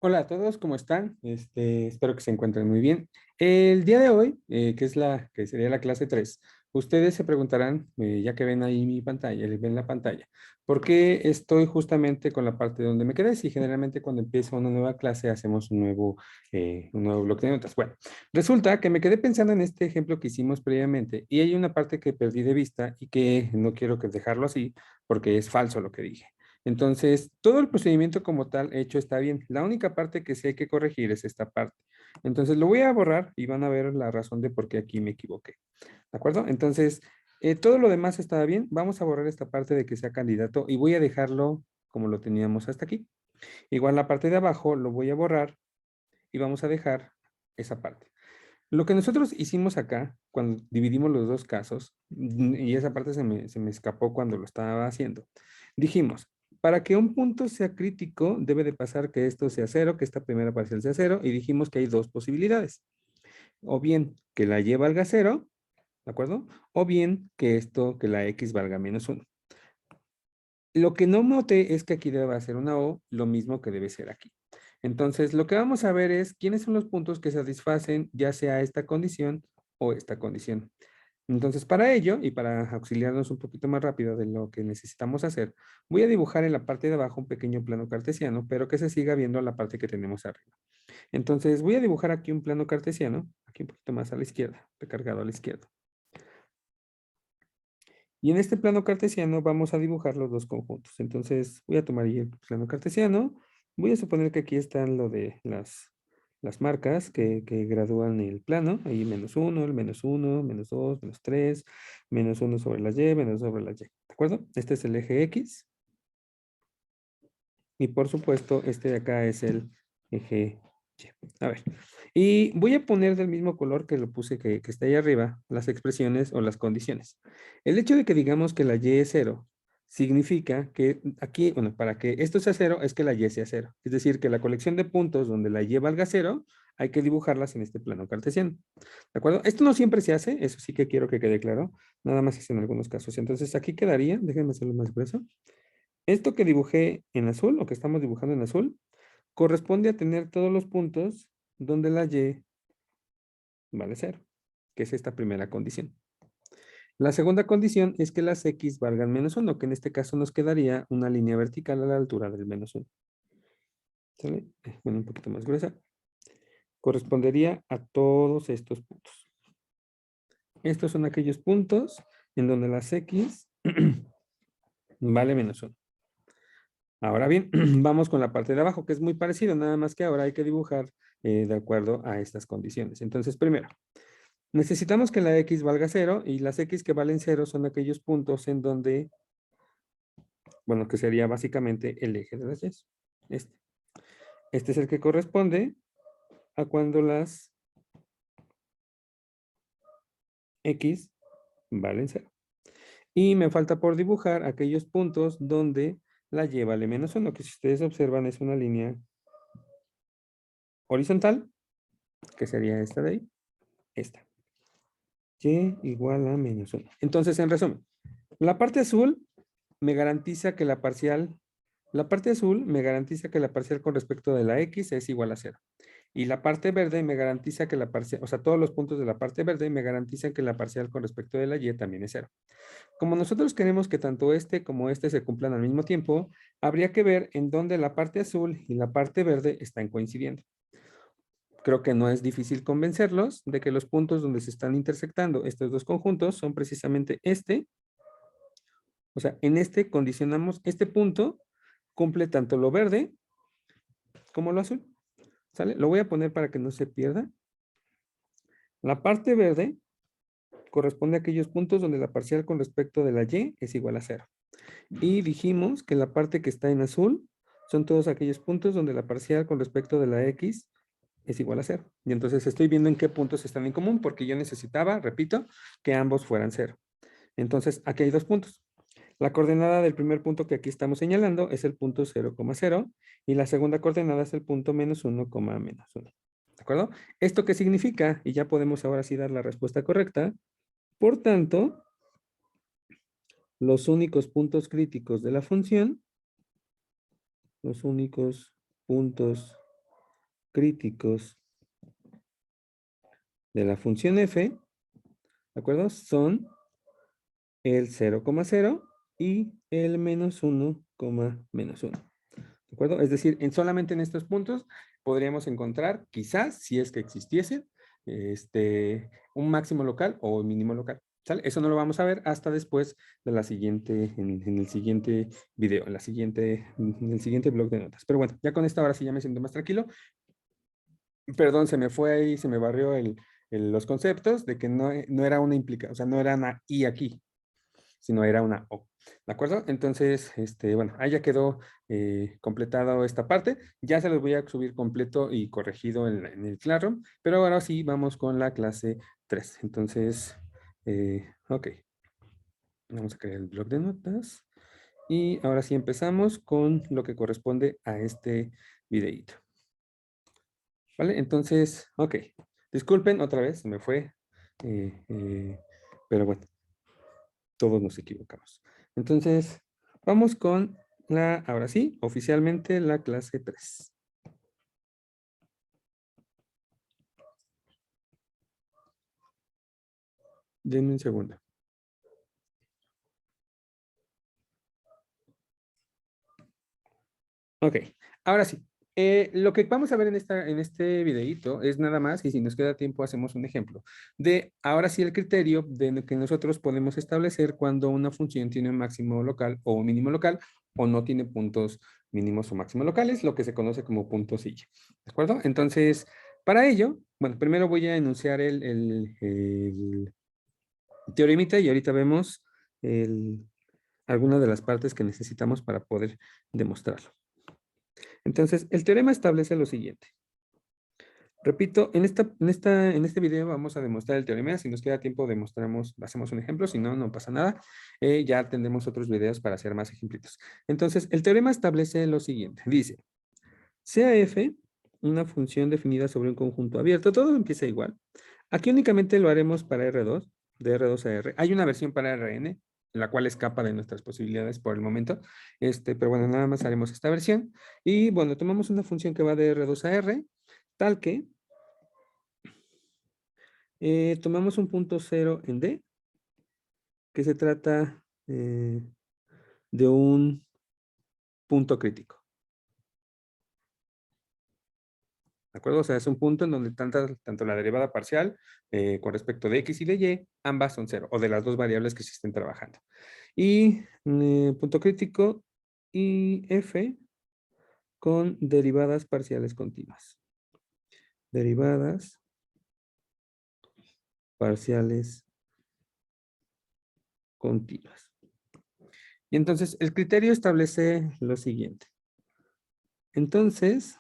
Hola a todos, ¿cómo están? Espero que se encuentren muy bien. El día de hoy, que sería la clase 3, ustedes se preguntarán, ya que ven ahí mi pantalla, les ven la pantalla, ¿por qué estoy justamente con la parte donde me quedé? Si generalmente cuando empieza una nueva clase hacemos un nuevo bloque de notas. Bueno, resulta que me quedé pensando en este ejemplo que hicimos previamente y hay una parte que perdí de vista y que no quiero que dejarlo así porque es falso lo que dije. Entonces, todo el procedimiento como tal hecho está bien. La única parte que sí hay que corregir es esta parte. Entonces, lo voy a borrar y van a ver la razón de por qué aquí me equivoqué. ¿De acuerdo? Entonces, todo lo demás está bien. Vamos a borrar esta parte de que sea candidato y voy a dejarlo como lo teníamos hasta aquí. Igual la parte de abajo lo voy a borrar y vamos a dejar esa parte. Lo que nosotros hicimos acá, cuando dividimos los dos casos, y esa parte se me escapó cuando lo estaba haciendo, dijimos, para que un punto sea crítico, debe de pasar que esto sea cero, que esta primera parcial sea cero, y dijimos que hay dos posibilidades, o bien que la y valga cero, ¿de acuerdo? O bien que la x valga menos uno. Lo que no noté es que aquí debe ser una O, lo mismo que debe ser aquí. Entonces, lo que vamos a ver es quiénes son los puntos que satisfacen ya sea esta condición o esta condición. Entonces, para ello, y para auxiliarnos un poquito más rápido de lo que necesitamos hacer, voy a dibujar en la parte de abajo un pequeño plano cartesiano, pero que se siga viendo la parte que tenemos arriba. Entonces, voy a dibujar aquí un plano cartesiano, aquí un poquito más a la izquierda, recargado a la izquierda. Y en este plano cartesiano vamos a dibujar los dos conjuntos. Entonces voy a tomar ahí el plano cartesiano. Voy a suponer que aquí están lo de las marcas que gradúan el plano. Ahí menos uno, el menos uno, menos dos, menos tres, menos uno sobre la y, menos sobre la y. ¿De acuerdo? Este es el eje X. Y por supuesto, este de acá es el eje Y. A ver. Y voy a poner del mismo color que lo puse que está ahí arriba, las expresiones o las condiciones. El hecho de que digamos que la Y es cero, significa que aquí, bueno, para que esto sea cero, es que la Y sea cero. Es decir, que la colección de puntos donde la Y valga cero, hay que dibujarlas en este plano cartesiano. ¿De acuerdo? Esto no siempre se hace, eso sí que quiero que quede claro, nada más es en algunos casos. Entonces aquí quedaría, déjenme hacerlo más grueso. Esto que dibujé en azul, o que estamos dibujando en azul, corresponde a tener todos los puntos donde la y vale cero, que es esta primera condición. La segunda condición es que las x valgan menos uno, que en este caso nos quedaría una línea vertical a la altura del menos uno. ¿Sale? Bueno, un poquito más gruesa. Correspondería a todos estos puntos. Estos son aquellos puntos en donde las x vale menos uno. Ahora bien, vamos con la parte de abajo, que es muy parecido, nada más que ahora hay que dibujar de acuerdo a estas condiciones. Entonces, primero, necesitamos que la x valga cero y las x que valen cero son aquellos puntos en donde, bueno, que sería básicamente el eje de las y. Este. Este es el que corresponde a cuando las x valen cero. Y me falta por dibujar aquellos puntos donde la y vale menos uno, que si ustedes observan es una línea horizontal, que sería esta de ahí, esta. Y igual a menos uno. Entonces, en resumen, la parte azul me garantiza que la parte azul me garantiza que la parcial con respecto de la x es igual a cero. Y la parte verde me garantiza que la parcial, o sea, todos los puntos de la parte verde me garantizan que la parcial con respecto de la y también es cero. Como nosotros queremos que tanto este como este se cumplan al mismo tiempo, habría que ver en dónde la parte azul y la parte verde están coincidiendo. Creo que no es difícil convencerlos de que los puntos donde se están intersectando estos dos conjuntos son precisamente este. O sea, en este condicionamos este punto, cumple tanto lo verde como lo azul. ¿Sale? Lo voy a poner para que no se pierda. La parte verde corresponde a aquellos puntos donde la parcial con respecto de la y es igual a cero. Y dijimos que la parte que está en azul son todos aquellos puntos donde la parcial con respecto de la x es igual a cero. Y entonces estoy viendo en qué puntos están en común porque yo necesitaba, repito, que ambos fueran cero. Entonces, aquí hay dos puntos. La coordenada del primer punto que aquí estamos señalando es el punto 0,0 y la segunda coordenada es el punto menos 1, menos 1. ¿De acuerdo? ¿Esto qué significa? Y ya podemos ahora sí dar la respuesta correcta. Por tanto, los únicos puntos críticos de la función, los únicos puntos críticos de la función f, ¿de acuerdo? Son el 0,0 y el menos 1, menos 1. ¿De acuerdo? Es decir, solamente en estos puntos podríamos encontrar, quizás, si es que existiese, un máximo local o un mínimo local. ¿Sale? Eso no lo vamos a ver hasta después de la siguiente, en el siguiente video, en el siguiente blog de notas. Pero bueno, ya con esta ahora sí ya me siento más tranquilo. Perdón, se me fue ahí, se me barrió los conceptos de que no era una implicación, o sea, no era una I aquí, sino era una O. ¿De acuerdo? Entonces, bueno, ahí ya quedó completado esta parte. Ya se los voy a subir completo y corregido en el Classroom, pero ahora sí vamos con la clase 3. Entonces, ok. Vamos a crear el blog de notas. Y ahora sí empezamos con lo que corresponde a este videíto. ¿Vale? Entonces, ok. Disculpen otra vez, se me fue. Pero bueno, todos nos equivocamos. Entonces, vamos con ahora sí, oficialmente la clase 3. Denme un segundo. Ok, ahora sí. Lo que vamos a ver en este videíto es nada más, y si nos queda tiempo hacemos un ejemplo, de ahora sí el criterio de que nosotros podemos establecer cuando una función tiene un máximo local o un mínimo local o no tiene puntos mínimos o máximos locales, lo que se conoce como punto silla. ¿De acuerdo? Entonces, para ello, bueno, primero voy a enunciar el teoremita y ahorita vemos algunas de las partes que necesitamos para poder demostrarlo. Entonces, el teorema establece lo siguiente. Repito, en este video vamos a demostrar el teorema. Si nos queda tiempo, hacemos un ejemplo. Si no, no pasa nada. Ya tendremos otros videos para hacer más ejemplitos. Entonces, el teorema establece lo siguiente. Dice, sea f una función definida sobre un conjunto abierto. Todo empieza igual. Aquí únicamente lo haremos para R2, de R2 a R. Hay una versión para Rn, la cual escapa de nuestras posibilidades por el momento. Pero bueno, nada más haremos esta versión. Y bueno, tomamos una función que va de R2 a R, tal que tomamos un punto cero en D, que se trata de un punto crítico. ¿De acuerdo? O sea, es un punto en donde tanto la derivada parcial con respecto de x y de y, ambas son cero, o de las dos variables que se estén trabajando. Y punto crítico y f con derivadas parciales continuas. Derivadas parciales continuas. Y entonces el criterio establece lo siguiente. Entonces,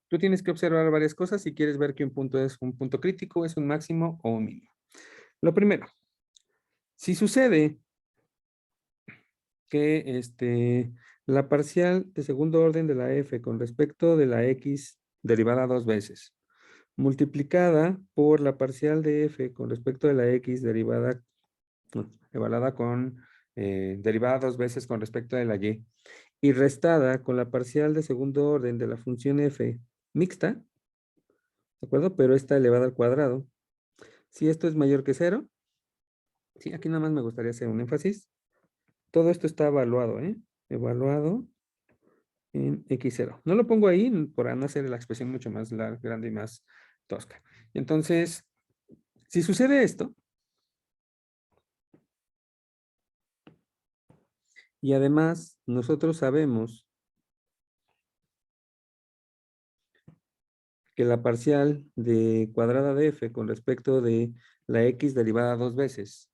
tú tienes que observar varias cosas si quieres ver que un punto es un punto crítico, es un máximo o un mínimo. Lo primero, si sucede que la parcial de segundo orden de la f con respecto de la x derivada dos veces, multiplicada por la parcial de f con respecto de la x derivada, evaluada con derivada dos veces con respecto de la y restada con la parcial de segundo orden de la función f mixta, ¿de acuerdo? Pero está elevada al cuadrado. Si esto es mayor que cero, sí, aquí nada más me gustaría hacer un énfasis. Todo esto está evaluado, ¿eh? Evaluado en x0. No lo pongo ahí para no hacer la expresión mucho más grande y más tosca. Entonces, si sucede esto, y además nosotros sabemos que la parcial de cuadrada de f con respecto de la x derivada dos veces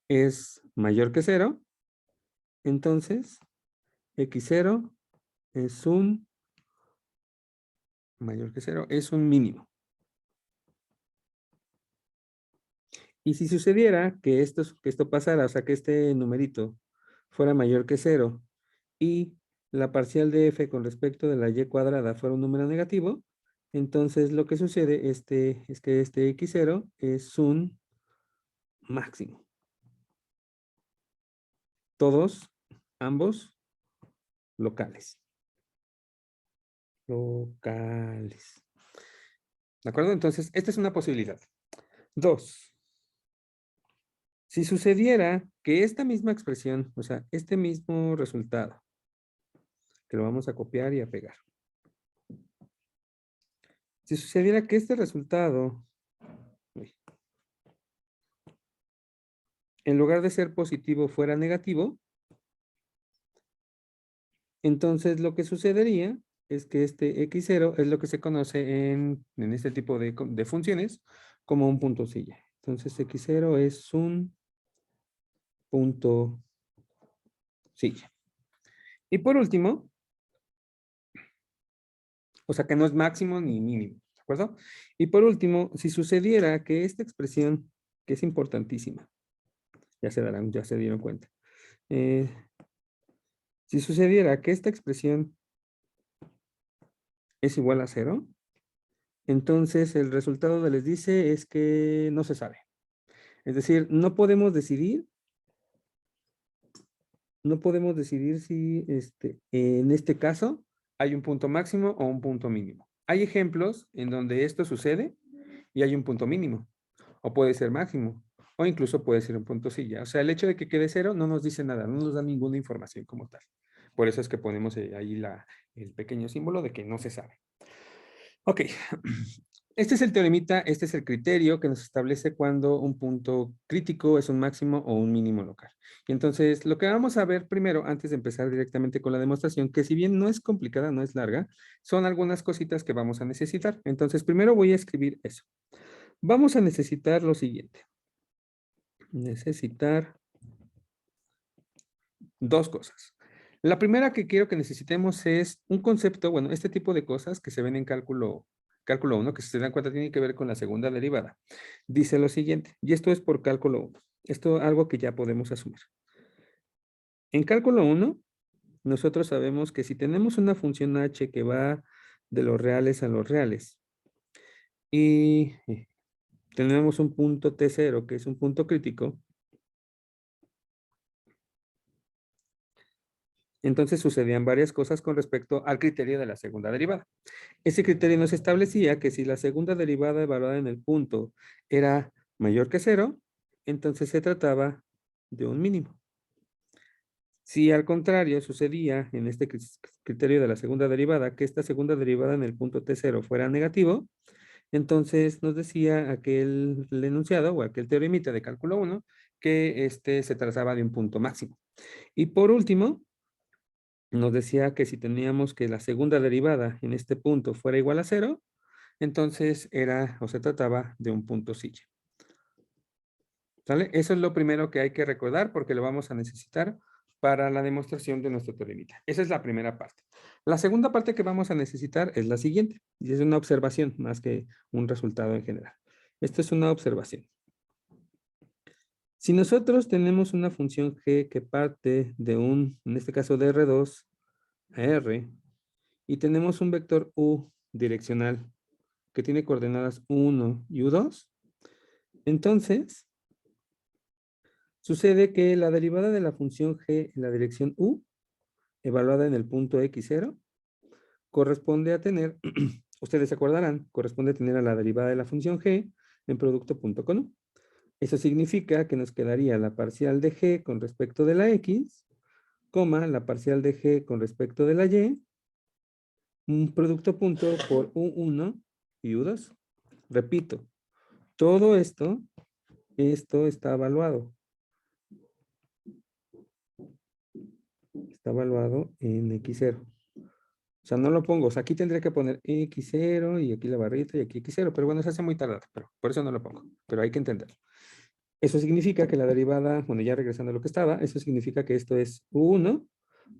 es mayor que cero, entonces x0 es mayor que cero, es un mínimo. Y si sucediera que esto pasara, o sea, que este numerito fuera mayor que cero y la parcial de f con respecto de la y cuadrada fuera un número negativo, entonces lo que sucede es que este x0 es un máximo. Todos, ambos, locales. locales. ¿De acuerdo? Entonces, esta es una posibilidad. 2. Si sucediera que esta misma expresión, o sea, este mismo resultado, que lo vamos a copiar y a pegar. Si sucediera que este resultado, en lugar de ser positivo, fuera negativo, entonces lo que sucedería es que este x0 es lo que se conoce en este tipo de funciones como un punto silla. Entonces x0 es un punto silla. Y por último, o sea que no es máximo ni mínimo, ¿de acuerdo? Y por último, si sucediera que esta expresión, que es importantísima, ya se dieron cuenta. Si sucediera que esta expresión es igual a 0, entonces el resultado de les dice es que no se sabe. Es decir, no podemos decidir si en este caso hay un punto máximo o un punto mínimo. Hay ejemplos en donde esto sucede y hay un punto mínimo, o puede ser máximo, o incluso puede ser un punto silla. O sea, el hecho de que quede 0 no nos dice nada, no nos da ninguna información como tal. Por eso es que ponemos ahí el pequeño símbolo de que no se sabe. Ok, este es el teoremita, este es el criterio que nos establece cuando un punto crítico es un máximo o un mínimo local. Y entonces, lo que vamos a ver primero, antes de empezar directamente con la demostración, que si bien no es complicada, no es larga, son algunas cositas que vamos a necesitar. Entonces, primero voy a escribir eso. Vamos a necesitar lo siguiente. Necesitar dos cosas. La primera que quiero que necesitemos es un concepto, bueno, este tipo de cosas que se ven en cálculo 1, que si se dan cuenta tiene que ver con la segunda derivada. Dice lo siguiente, y esto es por cálculo 1. Esto es algo que ya podemos asumir. En cálculo 1, nosotros sabemos que si tenemos una función h que va de los reales a los reales y tenemos un punto t0 que es un punto crítico, entonces sucedían varias cosas con respecto al criterio de la segunda derivada. Ese criterio nos establecía que si la segunda derivada evaluada en el punto era mayor que 0, entonces se trataba de un mínimo. Si al contrario sucedía en este criterio de la segunda derivada, que esta segunda derivada en el punto t0 fuera negativo, entonces nos decía aquel enunciado o aquel teoremita de cálculo 1 que se trataba de un punto máximo. Y por último, nos decía que si teníamos que la segunda derivada en este punto fuera igual a 0, entonces era o se trataba de un punto silla. ¿Sale? Eso es lo primero que hay que recordar porque lo vamos a necesitar para la demostración de nuestro teoremita. Esa es la primera parte. La segunda parte que vamos a necesitar es la siguiente, y es una observación más que un resultado en general. Esto es una observación. Si nosotros tenemos una función g que parte de en este caso de R2 a R, y tenemos un vector u direccional que tiene coordenadas u1 y u2, entonces sucede que la derivada de la función g en la dirección u, evaluada en el punto x0, corresponde a tener, ustedes se acordarán, corresponde a tener a la derivada de la función g en producto punto con u. Eso significa que nos quedaría la parcial de g con respecto de la x, coma, la parcial de g con respecto de la y, un producto punto por u1 y u2. Repito, todo esto está evaluado. Está evaluado en x0. O sea, no lo pongo. O sea, aquí tendría que poner x0 y aquí la barrita y aquí x0. Pero bueno, se hace muy tardado. Pero por eso no lo pongo. Pero hay que entenderlo. Eso significa que la derivada, bueno, ya regresando a lo que estaba, eso significa que esto es u1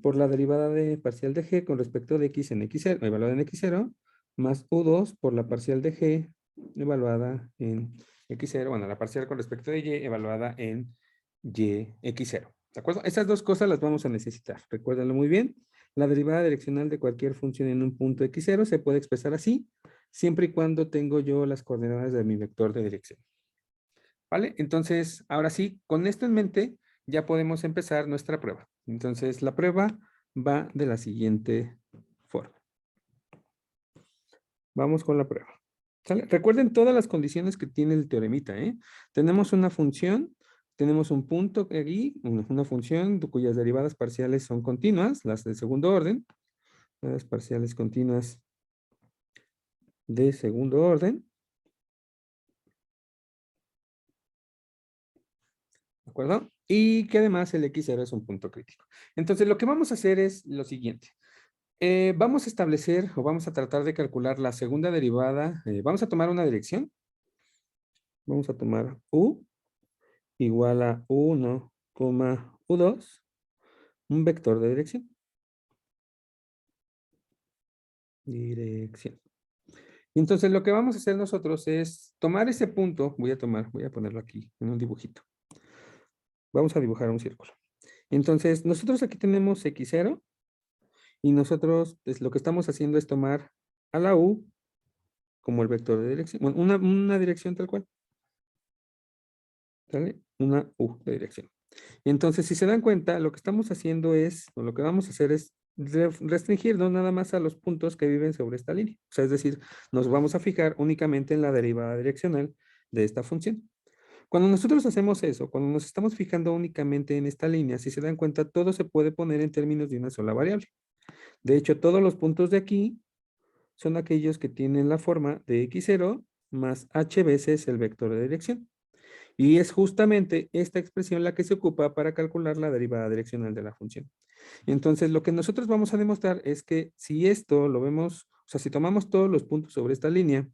por la derivada de parcial de g con respecto de x en x0, evaluada en x0, más u2 por la parcial de g evaluada en x0, bueno, la parcial con respecto de y evaluada en y x0. ¿De acuerdo? Estas dos cosas las vamos a necesitar. Recuérdenlo muy bien. La derivada direccional de cualquier función en un punto x0 se puede expresar así, siempre y cuando tengo yo las coordenadas de mi vector de dirección. ¿Vale? Entonces, ahora sí, con esto en mente, ya podemos empezar nuestra prueba. Entonces, la prueba va de la siguiente forma. Vamos con la prueba. ¿Sale? Recuerden todas las condiciones que tiene el teoremita, ¿eh? Tenemos una función, tenemos un punto aquí, una función cuyas derivadas parciales son continuas, las del segundo orden, las parciales continuas de segundo orden. ¿De acuerdo? Y que además el x0 es un punto crítico. Entonces, lo que vamos a hacer es lo siguiente. Vamos a establecer o vamos a tratar de calcular la segunda derivada. Vamos a tomar una dirección. Vamos a tomar u igual a u1, u2, un vector de dirección. Dirección. Y entonces lo que vamos a hacer nosotros es tomar ese punto, voy a ponerlo aquí en un dibujito. Vamos a dibujar un círculo. Entonces, nosotros aquí tenemos x0 y nosotros pues, lo que estamos haciendo es tomar a la u como el vector de dirección. Bueno, una dirección tal cual. ¿Sale? Una u de dirección. Y entonces, si se dan cuenta, lo que estamos haciendo es, o lo que vamos a hacer es restringirnos nada más a los puntos que viven sobre esta línea. O sea, es decir, nos vamos a fijar únicamente en la derivada direccional de esta función. Cuando nosotros hacemos eso, cuando nos estamos fijando únicamente en esta línea, si se dan cuenta, todo se puede poner en términos de una sola variable. De hecho, todos los puntos de aquí son aquellos que tienen la forma de x0 más h veces el vector de dirección. Y es justamente esta expresión la que se ocupa para calcular la derivada direccional de la función. Entonces, lo que nosotros vamos a demostrar es que si esto lo vemos, o sea, si tomamos todos los puntos sobre esta línea,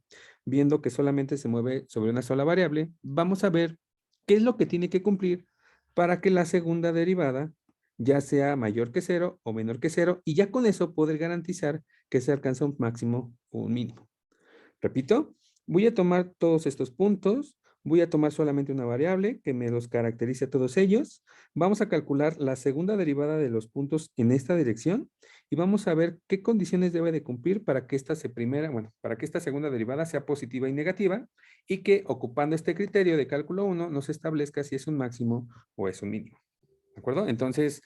viendo que solamente se mueve sobre una sola variable, vamos a ver qué es lo que tiene que cumplir para que la segunda derivada ya sea mayor que cero o menor que cero, y ya con eso poder garantizar que se alcanza un máximo o un mínimo. Repito, voy a tomar todos estos puntos, voy a tomar solamente una variable que me los caracterice a todos ellos. Vamos a calcular la segunda derivada de los puntos en esta dirección y vamos a ver qué condiciones debe de cumplir para que para que esta segunda derivada sea positiva y negativa y que ocupando este criterio de cálculo 1 nos establezca si es un máximo o es un mínimo. ¿De acuerdo? Entonces,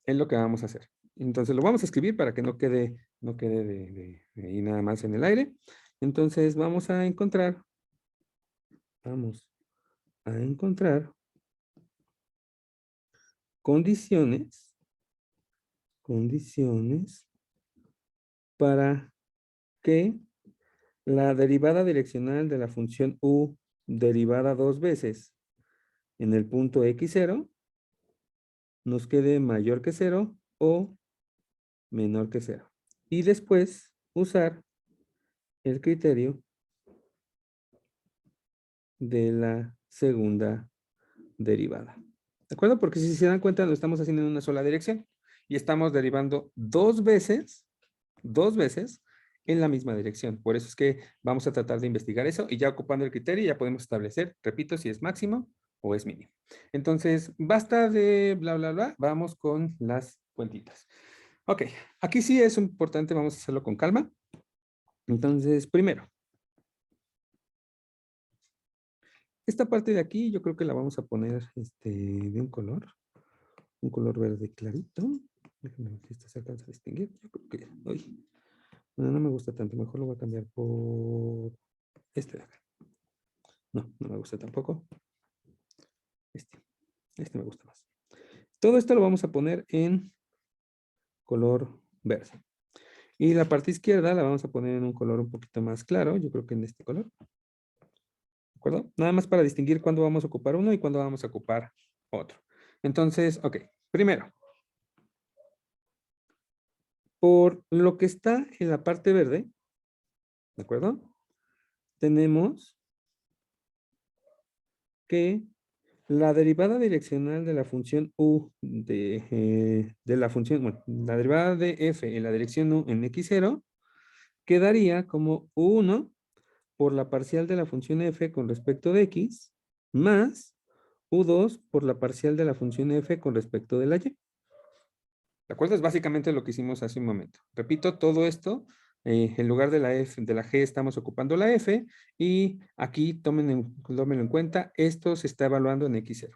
es lo que vamos a hacer. Entonces lo vamos a escribir para que no quede de ahí nada más en el aire. Entonces vamos a encontrar condiciones para que la derivada direccional de la función u derivada dos veces en el punto x0 nos quede mayor que 0 o menor que 0. Y después usar el criterio de la segunda derivada. ¿De acuerdo? Porque si se dan cuenta, lo estamos haciendo en una sola dirección y estamos derivando dos veces en la misma dirección. Por eso es que vamos a tratar de investigar eso y ya ocupando el criterio ya podemos establecer, repito, si es máximo o es mínimo. Entonces, basta de bla, bla, bla. Vamos con las cuentitas. Ok, aquí sí es importante, vamos a hacerlo con calma. Entonces, primero, esta parte de aquí yo creo que la vamos a poner de un color verde clarito. Déjame ver si esto se alcanza a distinguir. Yo creo que, uy, no me gusta tanto, mejor lo voy a cambiar por este de acá. No me gusta tampoco. Este me gusta más. Todo esto lo vamos a poner en color verde. Y la parte izquierda la vamos a poner en un color un poquito más claro, yo creo que en este color. ¿De acuerdo? Nada más para distinguir cuándo vamos a ocupar uno y cuándo vamos a ocupar otro. Entonces, ok, primero, por lo que está en la parte verde, ¿de acuerdo? Tenemos que la derivada direccional de la función u de la función, bueno, la derivada de f en la dirección u en x0 quedaría como u1 por la parcial de la función f con respecto de x más u2 por la parcial de la función f con respecto de la y. ¿De acuerdo? Es básicamente lo que hicimos hace un momento. Repito, todo esto, en lugar de la F, de la G, estamos ocupando la F y aquí tómenlo en cuenta, esto se está evaluando en X0.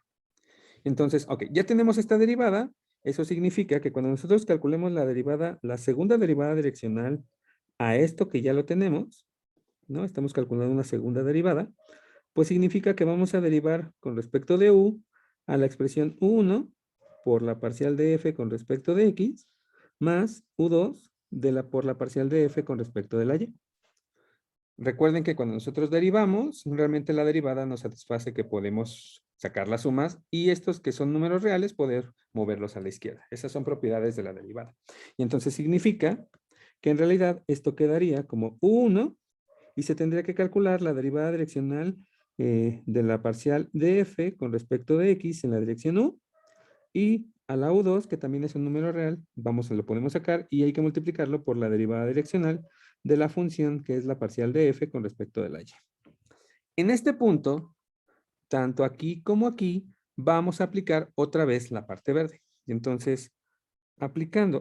Entonces, ok, ya tenemos esta derivada. Eso significa que cuando nosotros calculemos la derivada, la segunda derivada direccional a esto que ya lo tenemos, ¿no? Estamos calculando una segunda derivada, pues significa que vamos a derivar con respecto de u a la expresión u1 por la parcial de f con respecto de x, más u2 por la parcial de f con respecto de la y. Recuerden que cuando nosotros derivamos, realmente la derivada nos satisface que podemos sacar las sumas y estos que son números reales, poder moverlos a la izquierda. Esas son propiedades de la derivada. Y entonces significa que en realidad esto quedaría como u1 y se tendría que calcular la derivada direccional de la parcial de f con respecto de x en la dirección u y a la u2, que también es un número real, lo podemos sacar y hay que multiplicarlo por la derivada direccional de la función que es la parcial de f con respecto de la y. En este punto, tanto aquí como aquí, vamos a aplicar otra vez la parte verde. Y entonces, aplicando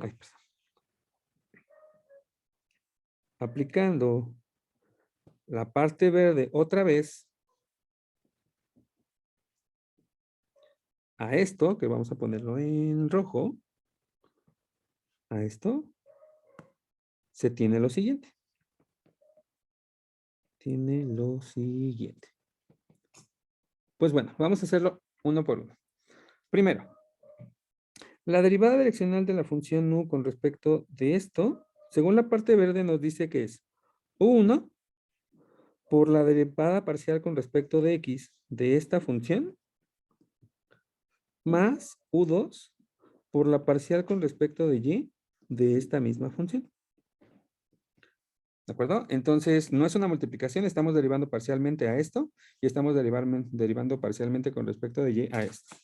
la parte verde otra vez a esto, que vamos a ponerlo en rojo, a esto, se tiene lo siguiente. Pues bueno, vamos a hacerlo uno por uno. Primero, la derivada direccional de la función u con respecto de esto, según la parte verde nos dice que es u1 por la derivada parcial con respecto de x de esta función más u2 por la parcial con respecto de y de esta misma función. ¿De acuerdo? Entonces, no es una multiplicación, estamos derivando parcialmente a esto y estamos derivando parcialmente con respecto de y a esto.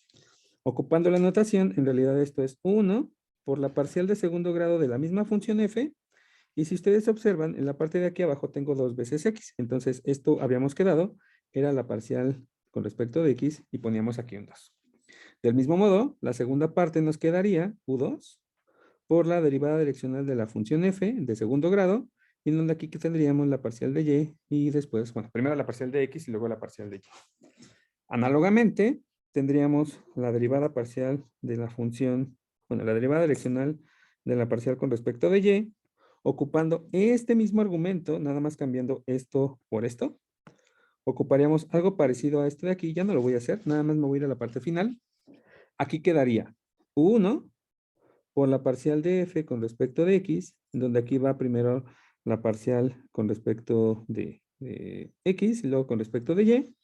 Ocupando la notación, en realidad esto es 1 por la parcial de segundo grado de la misma función f. Y si ustedes observan, en la parte de aquí abajo tengo 2 veces x. Entonces, esto habíamos quedado, era la parcial con respecto de x y poníamos aquí un 2. Del mismo modo, la segunda parte nos quedaría u2 por la derivada direccional de la función f de segundo grado, y en donde aquí que tendríamos la parcial de y y después, bueno, primero la parcial de x y luego la parcial de y. Análogamente, tendríamos la derivada parcial de la función, bueno, la derivada direccional de la parcial con respecto de y, ocupando este mismo argumento, nada más cambiando esto por esto. Ocuparíamos algo parecido a esto de aquí, ya no lo voy a hacer, nada más me voy a ir a la parte final. Aquí quedaría u1 por la parcial de f con respecto de x, donde aquí va primero la parcial con respecto de x y luego con respecto de y,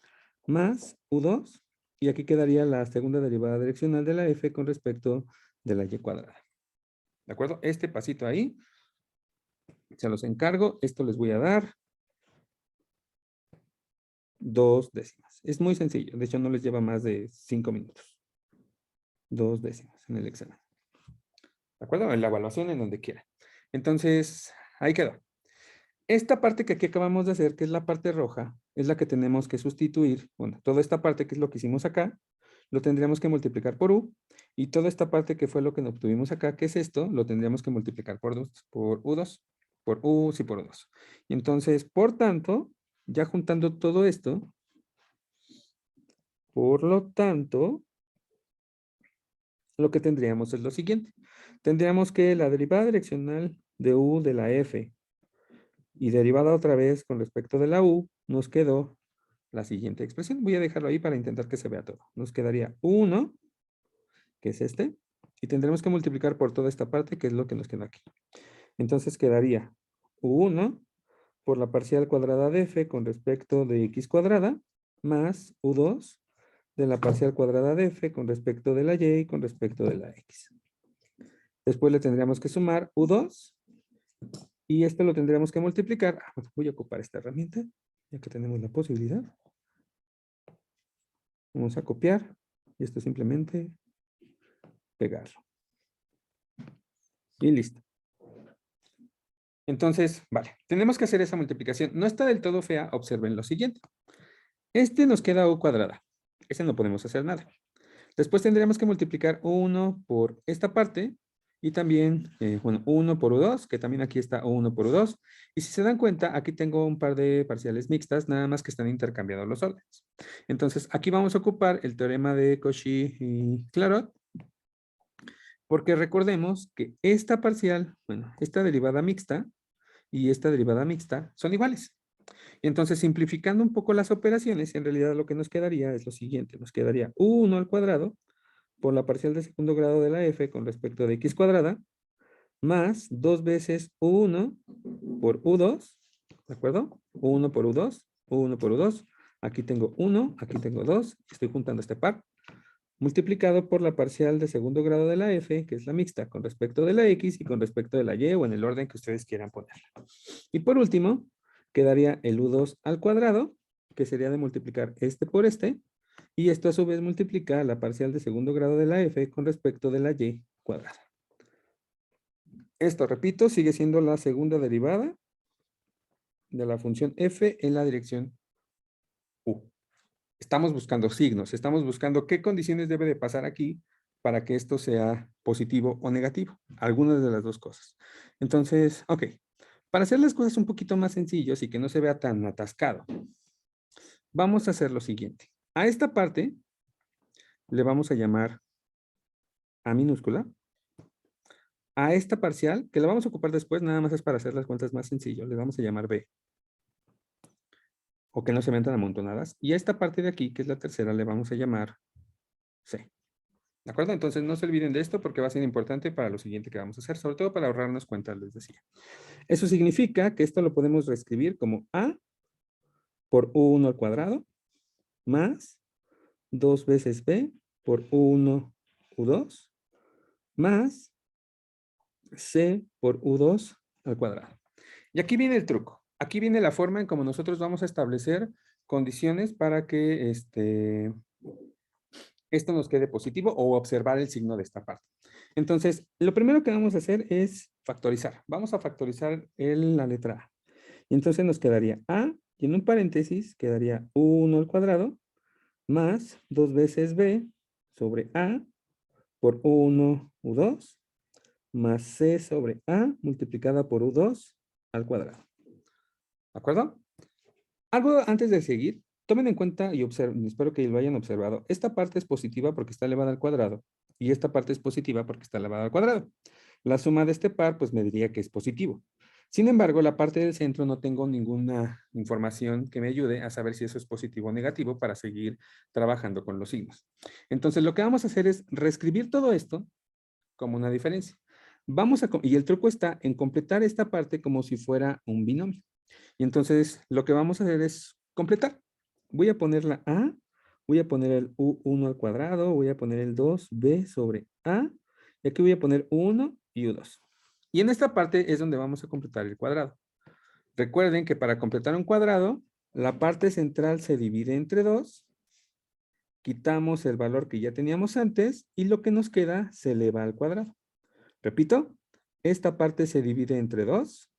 más u2, y aquí quedaría la segunda derivada direccional de la f con respecto de la y cuadrada. ¿De acuerdo? Este pasito ahí, se los encargo, esto les voy a dar 2 décimas. Es muy sencillo, de hecho no les lleva más de 5 minutos. 2 décimas en el examen. ¿De acuerdo? En la evaluación, en donde quiera. Entonces, ahí quedó. Esta parte que aquí acabamos de hacer, que es la parte roja, es la que tenemos que sustituir. Bueno, toda esta parte que es lo que hicimos acá, lo tendríamos que multiplicar por u. Y toda esta parte que fue lo que obtuvimos acá, que es esto, lo tendríamos que multiplicar por u2, por u, sí, por u2. Y entonces, por tanto, ya juntando todo esto, por lo tanto, lo que tendríamos es lo siguiente. Tendríamos que la derivada direccional de u de la f y derivada otra vez con respecto de la u, nos quedó la siguiente expresión. Voy a dejarlo ahí para intentar que se vea todo. Nos quedaría 1, que es este, y tendremos que multiplicar por toda esta parte, que es lo que nos queda aquí. Entonces quedaría u1 por la parcial cuadrada de f con respecto de x cuadrada, más u2 de la parcial cuadrada de f con respecto de la y con respecto de la x. Después le tendríamos que sumar u2 y esto lo tendríamos que multiplicar. Voy a ocupar esta herramienta, ya que tenemos la posibilidad. Vamos a copiar y esto simplemente pegarlo. Y listo. Entonces, vale, tenemos que hacer esa multiplicación. No está del todo fea, observen lo siguiente. Este nos queda u cuadrada. Ese no podemos hacer nada. Después tendríamos que multiplicar 1 por esta parte y también, bueno, 1 por u2, que también aquí está 1 por u2. Y si se dan cuenta, aquí tengo un par de parciales mixtas, nada más que están intercambiados los órdenes. Entonces, aquí vamos a ocupar el teorema de Cauchy y Clairaut, porque recordemos que esta parcial, bueno, esta derivada mixta, y esta derivada mixta son iguales. Y entonces, simplificando un poco las operaciones, en realidad lo que nos quedaría es lo siguiente. Nos quedaría u1 al cuadrado por la parcial de segundo grado de la f con respecto de x cuadrada, más 2 veces u1 por u2, ¿de acuerdo? u1 por u2, u1 por u2. Aquí tengo 1, aquí tengo 2, estoy juntando este par, multiplicado por la parcial de segundo grado de la f, que es la mixta, con respecto de la x y con respecto de la y, o en el orden que ustedes quieran ponerla. Y por último, quedaría el u2 al cuadrado, que sería de multiplicar este por este, y esto a su vez multiplica la parcial de segundo grado de la f con respecto de la y cuadrada. Esto, repito, sigue siendo la segunda derivada de la función f en la dirección u. Estamos buscando signos, estamos buscando qué condiciones debe de pasar aquí para que esto sea positivo o negativo. Algunas de las dos cosas. Entonces, ok. Para hacer las cosas un poquito más sencillas y que no se vea tan atascado, vamos a hacer lo siguiente. A esta parte le vamos a llamar A minúscula. A esta parcial, que la vamos a ocupar después, nada más es para hacer las cuentas más sencillo, le vamos a llamar B. O que no se vean tan amontonadas. Y a esta parte de aquí, que es la tercera, le vamos a llamar C. ¿De acuerdo? Entonces no se olviden de esto porque va a ser importante para lo siguiente que vamos a hacer, sobre todo para ahorrarnos cuentas, les decía. Eso significa que esto lo podemos reescribir como A por U1 al cuadrado más 2 veces B por U1, U2 más C por U2 al cuadrado. Y aquí viene el truco. Aquí viene la forma en cómo nosotros vamos a establecer condiciones para que esto nos quede positivo o observar el signo de esta parte. Entonces, lo primero que vamos a hacer es factorizar. Vamos a factorizar la letra A. Y entonces nos quedaría A, y en un paréntesis quedaría U1 al cuadrado, más 2 veces B sobre A por U1, U2, más C sobre A multiplicada por U2 al cuadrado. ¿De acuerdo? Algo antes de seguir, tomen en cuenta y observen, espero que lo hayan observado. Esta parte es positiva porque está elevada al cuadrado y esta parte es positiva porque está elevada al cuadrado. La suma de este par pues me diría que es positivo. Sin embargo, la parte del centro no tengo ninguna información que me ayude a saber si eso es positivo o negativo para seguir trabajando con los signos. Entonces, lo que vamos a hacer es reescribir todo esto como una diferencia. Y el truco está en completar esta parte como si fuera un binomio. Y entonces lo que vamos a hacer es completar. Voy a poner la A, voy a poner el U1 al cuadrado, voy a poner el 2B sobre A, y aquí voy a poner U1 y U2. Y en esta parte es donde vamos a completar el cuadrado. Recuerden que para completar un cuadrado, la parte central se divide entre 2, quitamos el valor que ya teníamos antes y lo que nos queda se eleva al cuadrado. Repito, esta parte se divide entre 2,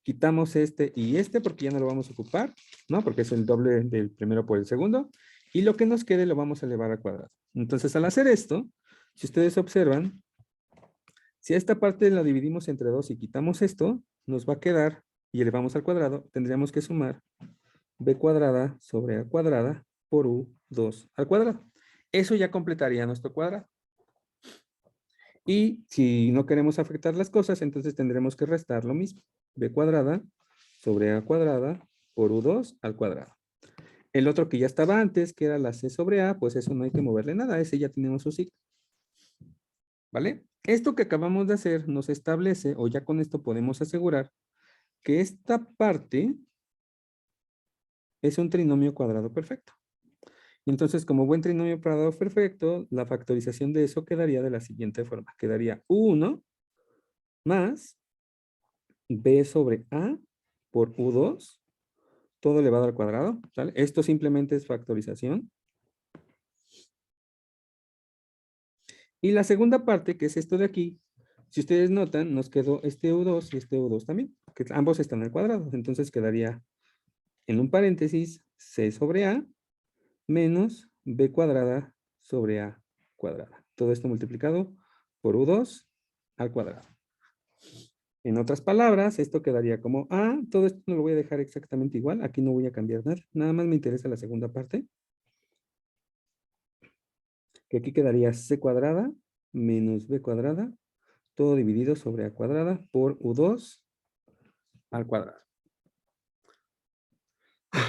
quitamos este y este porque ya no lo vamos a ocupar, ¿no? Porque es el doble del primero por el segundo. Y lo que nos quede lo vamos a elevar al cuadrado. Entonces, al hacer esto, si ustedes observan, si esta parte la dividimos entre 2 y quitamos esto, nos va a quedar, y elevamos al cuadrado, tendríamos que sumar b cuadrada sobre a cuadrada por u2 al cuadrado. Eso ya completaría nuestro cuadrado. Y si no queremos afectar las cosas, entonces tendremos que restar lo mismo. B cuadrada sobre A cuadrada por U2 al cuadrado. El otro que ya estaba antes, que era la C sobre A, pues eso no hay que moverle nada. Ese ya tenemos su signo. ¿Vale? Esto que acabamos de hacer nos establece, o ya con esto podemos asegurar, que esta parte es un trinomio cuadrado perfecto. Entonces, como buen trinomio cuadrado perfecto, la factorización de eso quedaría de la siguiente forma. Quedaría U1 más B sobre A por U2, todo elevado al cuadrado, ¿sale? Esto simplemente es factorización. Y la segunda parte, que es esto de aquí, si ustedes notan, nos quedó este U2 y este U2 también, que ambos están al cuadrado. Entonces quedaría en un paréntesis C sobre A menos B cuadrada sobre A cuadrada. Todo esto multiplicado por U2 al cuadrado. En otras palabras, esto quedaría como A. Todo esto no lo voy a dejar exactamente igual. Aquí no voy a cambiar nada. Nada más me interesa la segunda parte. Que aquí quedaría C cuadrada menos B cuadrada. Todo dividido sobre A cuadrada por U2 al cuadrado.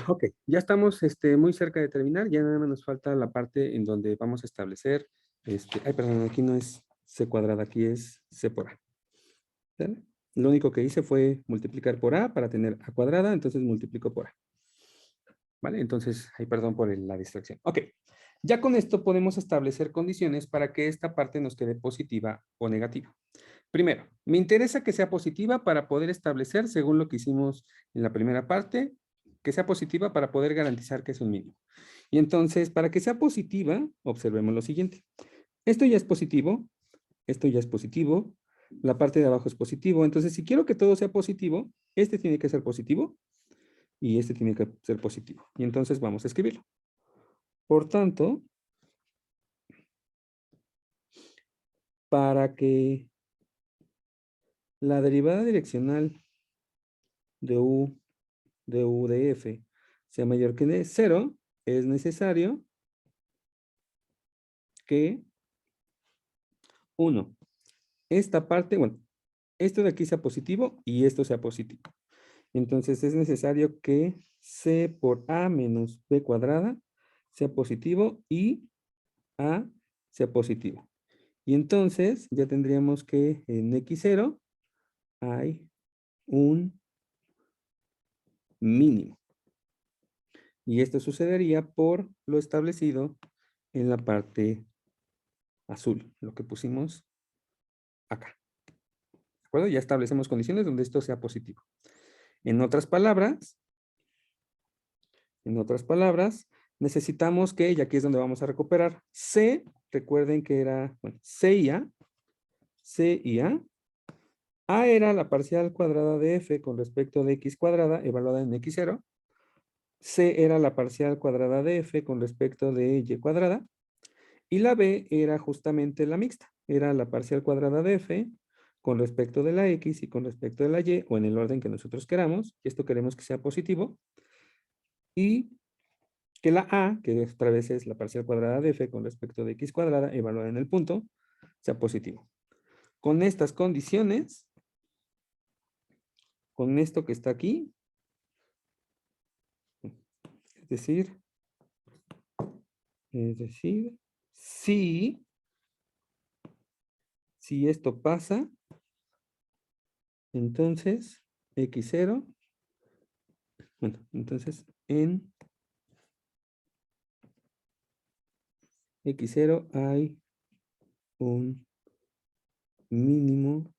Ok, ya estamos muy cerca de terminar. Ya nada más nos falta la parte en donde vamos a establecer, ay, perdón, aquí no es c cuadrada, aquí es c por a. ¿Sale? Lo único que hice fue multiplicar por a para tener a cuadrada, entonces multiplico por a. ¿Vale? Entonces, ahí perdón por la distracción. Ok, ya con esto podemos establecer condiciones para que esta parte nos quede positiva o negativa. Primero, me interesa que sea positiva para poder establecer, según lo que hicimos en la primera parte, que sea positiva para poder garantizar que es un mínimo. Y entonces, para que sea positiva, observemos lo siguiente. Esto ya es positivo, esto ya es positivo, la parte de abajo es positivo. Entonces, si quiero que todo sea positivo, este tiene que ser positivo y este tiene que ser positivo. Y entonces vamos a escribirlo. Por tanto, para que la derivada direccional de U de F sea mayor que de 0, es necesario que 1, esta parte, bueno, esto de aquí sea positivo y esto sea positivo. Entonces es necesario que C por A menos B cuadrada sea positivo y A sea positivo. Y entonces ya tendríamos que en X0 hay un mínimo. Y esto sucedería por lo establecido en la parte azul, lo que pusimos acá. ¿De acuerdo? Ya establecemos condiciones donde esto sea positivo. En otras palabras, necesitamos que, y aquí es donde vamos a recuperar, C, recuerden que era, bueno, C y A, A era la parcial cuadrada de F con respecto de X cuadrada evaluada en X0, C era la parcial cuadrada de F con respecto de Y cuadrada, y la B era justamente la mixta, era la parcial cuadrada de F con respecto de la X y con respecto de la Y, o en el orden que nosotros queramos, y esto queremos que sea positivo, y que la A, que otra vez es la parcial cuadrada de F con respecto de X cuadrada evaluada en el punto, sea positivo. Con estas condiciones, con esto que está aquí, es decir, si esto pasa, entonces X0, bueno, entonces en X0 hay un mínimo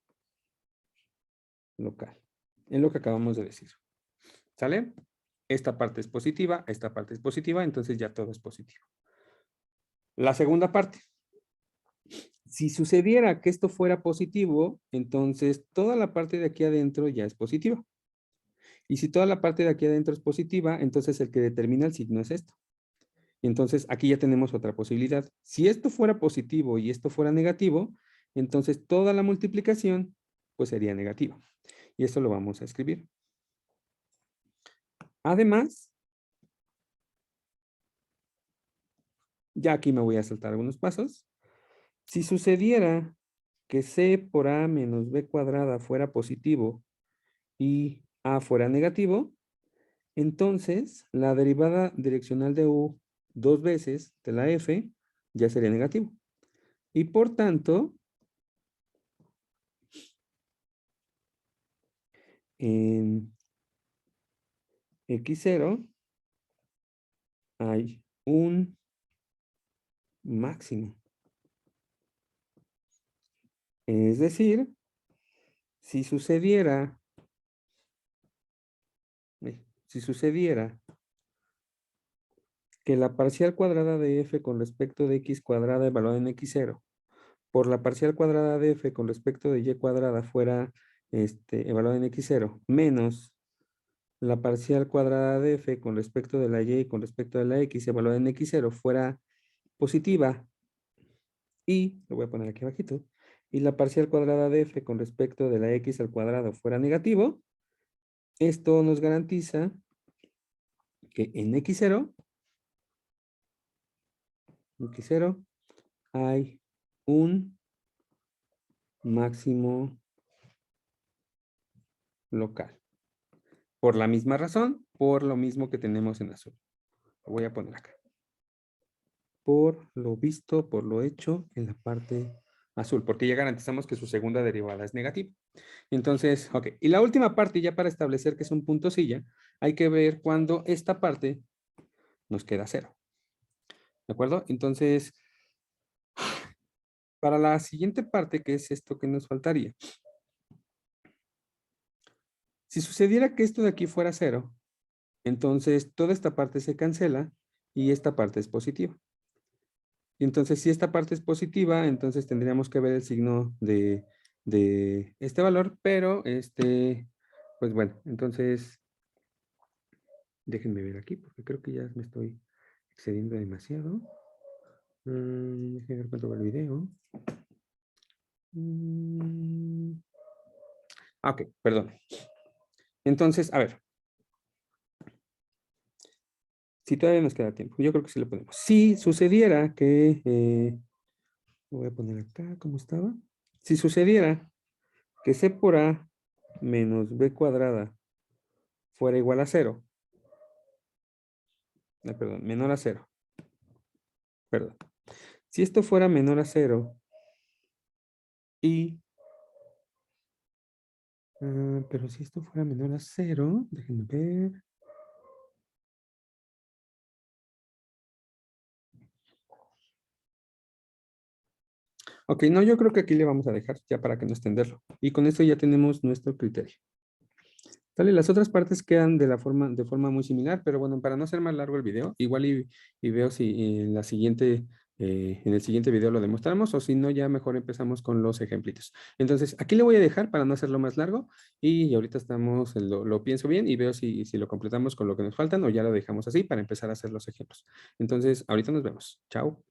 local. Es lo que acabamos de decir. ¿Sale? Esta parte es positiva, entonces ya todo es positivo. La segunda parte. Si sucediera que esto fuera positivo, entonces toda la parte de aquí adentro ya es positiva. Y si toda la parte de aquí adentro es positiva, entonces el que determina el signo es esto. Y entonces aquí ya tenemos otra posibilidad. Si esto fuera positivo y esto fuera negativo, entonces toda la multiplicación pues sería negativa. Y esto lo vamos a escribir. Además, ya aquí me voy a saltar algunos pasos. Si sucediera que C por A menos B cuadrada fuera positivo y A fuera negativo, entonces la derivada direccional de U dos veces de la F ya sería negativo. Y por tanto, en X0 hay un máximo. Es decir, si sucediera, si sucediera que la parcial cuadrada de f con respecto de x cuadrada evaluada en x0 por la parcial cuadrada de f con respecto de y cuadrada fuera evaluada en x0 menos la parcial cuadrada de f con respecto de la y con respecto de la x evaluada en x0 fuera positiva y, lo voy a poner aquí abajito, y la parcial cuadrada de f con respecto de la x al cuadrado fuera negativo, esto nos garantiza que en x0 hay un máximo local. Por la misma razón, por lo mismo que tenemos en azul. Lo voy a poner acá. Por lo visto, por lo hecho en la parte azul, porque ya garantizamos que su segunda derivada es negativa. Entonces, ok. Y la última parte, ya para establecer que es un punto silla, hay que ver cuando esta parte nos queda cero. ¿De acuerdo? Entonces, para la siguiente parte, que es esto que nos faltaría. Si sucediera que esto de aquí fuera cero, entonces toda esta parte se cancela y esta parte es positiva. Y entonces, si esta parte es positiva, entonces tendríamos que ver el signo de este valor, pero pues bueno, entonces déjenme ver aquí porque creo que ya me estoy excediendo demasiado. Déjenme ver cuánto va el video. Ok, perdón. Entonces, a ver. Si todavía nos queda tiempo, yo creo que sí lo podemos. Si sucediera que, lo voy a poner acá como estaba. Si sucediera que C por A menos B cuadrada fuera igual a 0, perdón, menor a 0, perdón. Si esto fuera menor a 0 y, pero si esto fuera menor a 0, déjenme ver. Ok, no, yo creo que aquí le vamos a dejar ya para que no extenderlo. Y con esto ya tenemos nuestro criterio. Vale, las otras partes quedan de forma muy similar, pero bueno, para no hacer más largo el video, igual y veo si en en el siguiente video lo demostramos o si no, ya mejor empezamos con los ejemplitos. Entonces, aquí le voy a dejar para no hacerlo más largo y ahorita lo pienso bien y veo si lo completamos con lo que nos faltan o ya lo dejamos así para empezar a hacer los ejemplos. Entonces, ahorita nos vemos. Chao.